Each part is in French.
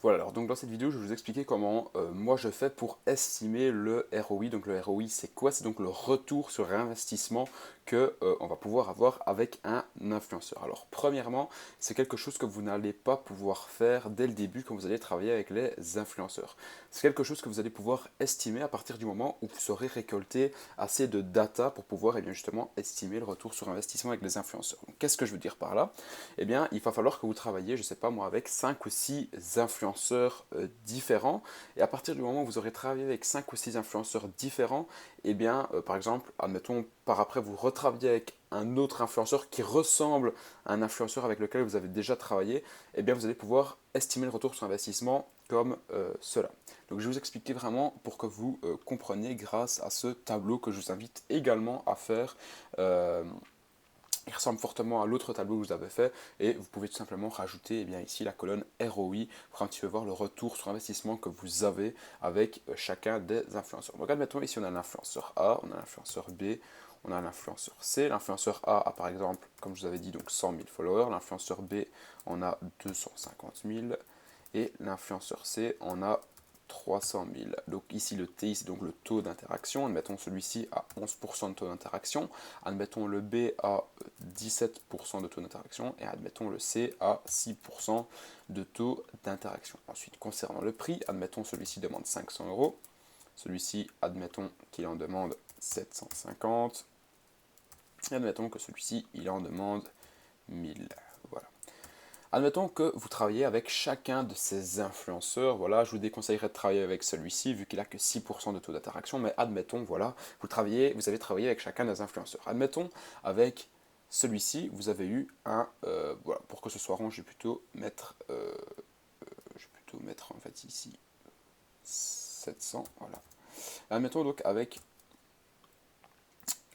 Voilà, alors donc dans cette vidéo, je vais vous expliquer comment moi je fais pour estimer le ROI. Donc le ROI, c'est quoi? C'est donc le retour sur investissement que on va pouvoir avoir avec un influenceur. Alors premièrement, c'est quelque chose que vous n'allez pas pouvoir faire dès le début quand vous allez travailler avec les influenceurs. C'est quelque chose que vous allez pouvoir estimer à partir du moment où vous saurez récolter assez de data pour pouvoir justement estimer le retour sur investissement avec les influenceurs. Donc qu'est-ce que je veux dire par là? Eh bien, il va falloir que vous travaillez, je ne sais pas moi, avec 5 ou 6 influenceurs différents. Et à partir du moment où vous aurez travaillé avec 5 ou 6 influenceurs différents, eh bien, par exemple, admettons, par après, vous retravaillez avec un autre influenceur qui ressemble à un influenceur avec lequel vous avez déjà travaillé, eh bien, vous allez pouvoir estimer le retour sur investissement comme cela. Donc, je vais vous expliquer vraiment pour que vous compreniez grâce à ce tableau que je vous invite également à faire. Il ressemble fortement à l'autre tableau que vous avez fait et vous pouvez tout simplement rajouter ici la colonne ROI pour un petit peu voir le retour sur investissement que vous avez avec chacun des influenceurs. Donc admettons ici on a l'influenceur A, on a l'influenceur B, on a l'influenceur C. L'influenceur A par exemple, comme je vous avais dit, donc 100 000 followers. L'influenceur B en a 250 000 et l'influenceur C en a 300 000. Donc ici le T, c'est donc le taux d'interaction. Admettons celui-ci à 11% de taux d'interaction. Admettons le B à 17% de taux d'interaction. Et admettons le C à 6% de taux d'interaction. Ensuite, concernant le prix, admettons celui-ci demande 500 euros. Celui-ci, admettons qu'il en demande 750. Et admettons que celui-ci, il en demande 1000. Voilà. Admettons que vous travaillez avec chacun de ces influenceurs. Voilà, je vous déconseillerais de travailler avec celui-ci vu qu'il a que 6% de taux d'interaction. Mais admettons, voilà, vous avez travaillé avec chacun des influenceurs. Admettons, avec celui-ci, vous avez eu un... voilà, pour que ce soit rond, je vais plutôt mettre en fait ici 700. Voilà. Admettons donc avec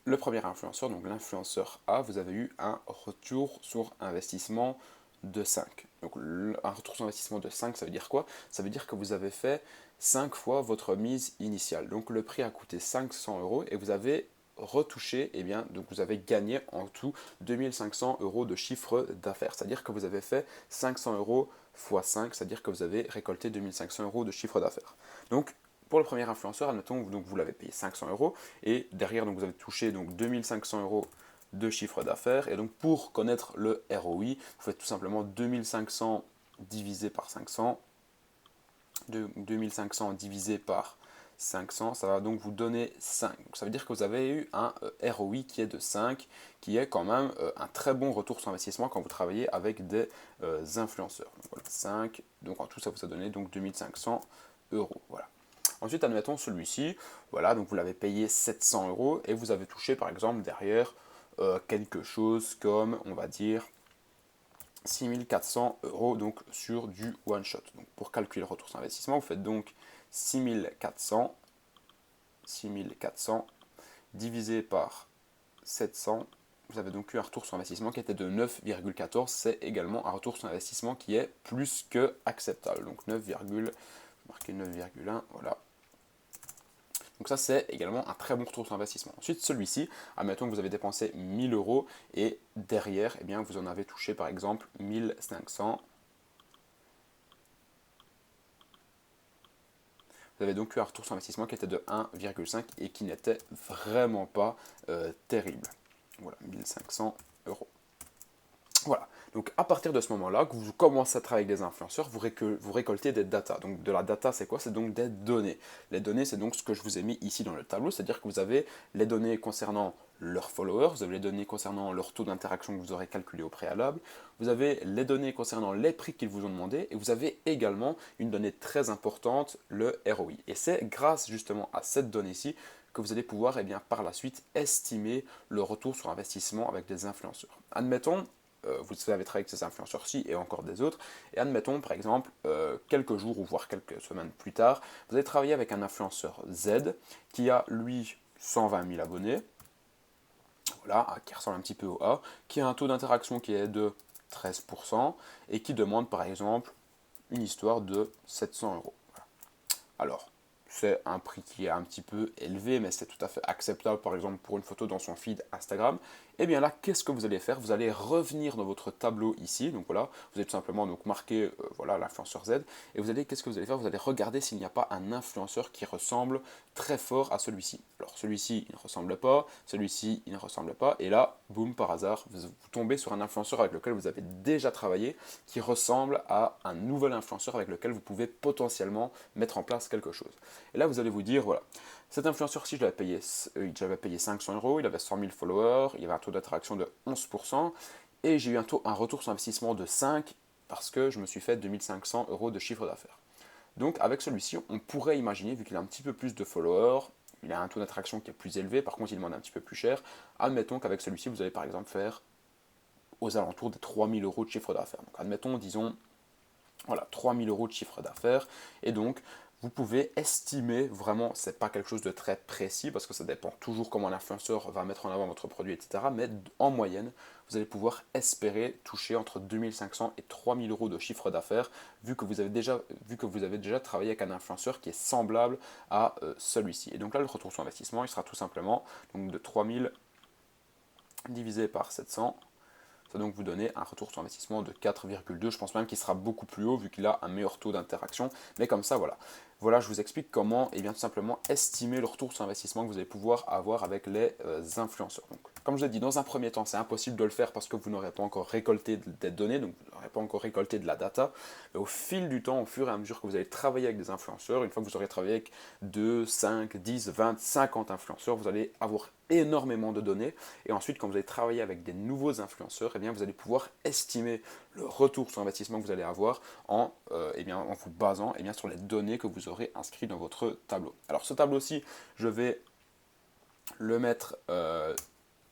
le premier influenceur, donc l'influenceur A, vous avez eu un retour sur investissement de 5. Donc un retour sur investissement de 5, ça veut dire quoi? Ça veut dire que vous avez fait 5 fois votre mise initiale. Donc le prix a coûté 500 euros et vous avez retouché, donc vous avez gagné en tout 2500 euros de chiffre d'affaires. C'est-à-dire que vous avez fait 500 euros x 5, c'est-à-dire que vous avez récolté 2500 euros de chiffre d'affaires. Donc pour le premier influenceur, admettons, donc vous l'avez payé 500 euros et derrière, donc, vous avez touché donc 2500 euros de chiffre d'affaires. Et donc, pour connaître le ROI, vous faites tout simplement 2500 divisé par 500. 2500 divisé par 500, ça va donc vous donner 5. Donc, ça veut dire que vous avez eu un ROI qui est de 5, qui est quand même un très bon retour sur investissement quand vous travaillez avec des influenceurs. Donc, voilà, 5, donc en tout, ça vous a donné donc 2500 euros. Voilà. Ensuite, admettons celui-ci, voilà, donc vous l'avez payé 700 euros et vous avez touché par exemple derrière quelque chose comme, on va dire, 6400 euros donc sur du one shot. Donc pour calculer le retour sur investissement, vous faites donc 6400 divisé par 700. Vous avez donc eu un retour sur investissement qui était de 9,14. C'est également un retour sur investissement qui est plus que acceptable. Donc 9, marquer 9,1, voilà. Donc ça, c'est également un très bon retour sur investissement. Ensuite, celui-ci, admettons que vous avez dépensé 1000 euros et derrière, vous en avez touché par exemple 1500. Vous avez donc eu un retour sur investissement qui était de 1,5 et qui n'était vraiment pas terrible. Voilà, 1500 euros. Voilà. Donc à partir de ce moment-là, que vous commencez à travailler avec des influenceurs, vous récoltez des data. Donc de la data, c'est quoi? C'est donc des données. Les données, c'est donc ce que je vous ai mis ici dans le tableau, c'est-à-dire que vous avez les données concernant leurs followers, vous avez les données concernant leur taux d'interaction que vous aurez calculé au préalable, vous avez les données concernant les prix qu'ils vous ont demandé, et vous avez également une donnée très importante, le ROI. Et c'est grâce justement à cette donnée-ci que vous allez pouvoir par la suite estimer le retour sur investissement avec des influenceurs. Admettons, vous avez travaillé avec ces influenceurs-ci et encore des autres, et admettons par exemple, quelques jours ou voire quelques semaines plus tard, vous avez travaillé avec un influenceur Z qui a lui 120 000 abonnés, voilà, qui ressemble un petit peu au A, qui a un taux d'interaction qui est de 13% et qui demande par exemple une histoire de 700 euros. Voilà. Alors, c'est un prix qui est un petit peu élevé, mais c'est tout à fait acceptable, par exemple, pour une photo dans son feed Instagram. Et bien là, qu'est-ce que vous allez faire? Vous allez revenir dans votre tableau ici, donc voilà, vous allez tout simplement donc marquer voilà l'influenceur Z, et vous allez, qu'est-ce que vous allez faire? Vous allez regarder s'il n'y a pas un influenceur qui ressemble très fort à celui-ci. Alors celui-ci, il ne ressemble pas, celui-ci, il ne ressemble pas, et là, boum, par hasard, vous tombez sur un influenceur avec lequel vous avez déjà travaillé, qui ressemble à un nouvel influenceur avec lequel vous pouvez potentiellement mettre en place quelque chose. Et là, vous allez vous dire, voilà, cet influenceur-ci, j'avais payé 500 €, il avait 100 000 followers, il avait un taux d'attraction de 11%, et j'ai eu un retour sur investissement de 5 parce que je me suis fait 2500 € de chiffre d'affaires. Donc avec celui-ci, on pourrait imaginer, vu qu'il a un petit peu plus de followers, il a un taux d'attraction qui est plus élevé, par contre il demande un petit peu plus cher, admettons qu'avec celui-ci, vous allez par exemple faire aux alentours des 3000 € de chiffre d'affaires. Donc admettons, disons, voilà, 3000 € de chiffre d'affaires, et donc vous pouvez estimer, vraiment, c'est pas quelque chose de très précis parce que ça dépend toujours comment l'influenceur va mettre en avant votre produit, etc. Mais en moyenne, vous allez pouvoir espérer toucher entre 2500 et 3000 € de chiffre d'affaires vu que vous avez déjà travaillé avec un influenceur qui est semblable à celui-ci. Et donc là, le retour sur investissement, il sera tout simplement donc, de 3000 divisé par 700. Ça va donc vous donner un retour sur investissement de 4,2. Je pense même qu'il sera beaucoup plus haut vu qu'il a un meilleur taux d'interaction. Mais comme ça, voilà. Voilà, je vous explique comment, et bien tout simplement, estimer le retour sur investissement que vous allez pouvoir avoir avec les influenceurs. Donc, comme je l'ai dit, dans un premier temps, c'est impossible de le faire parce que vous n'aurez pas encore récolté des données, donc vous n'aurez pas encore récolté de la data. Mais au fil du temps, au fur et à mesure que vous allez travailler avec des influenceurs, une fois que vous aurez travaillé avec 2, 5, 10, 20, 50 influenceurs, vous allez avoir énormément de données. Et ensuite, quand vous allez travailler avec des nouveaux influenceurs, eh bien, vous allez pouvoir estimer le retour sur investissement que vous allez avoir en vous basant sur les données que vous aurez inscrites dans votre tableau. Alors ce tableau-ci, je vais le mettre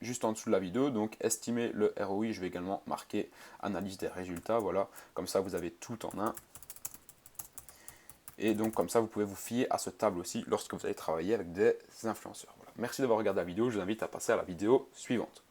juste en dessous de la vidéo, donc estimer le ROI, je vais également marquer analyse des résultats, voilà, comme ça vous avez tout en un. Et donc comme ça, vous pouvez vous fier à ce tableau aussi lorsque vous allez travailler avec des influenceurs. Voilà. Merci d'avoir regardé la vidéo, je vous invite à passer à la vidéo suivante.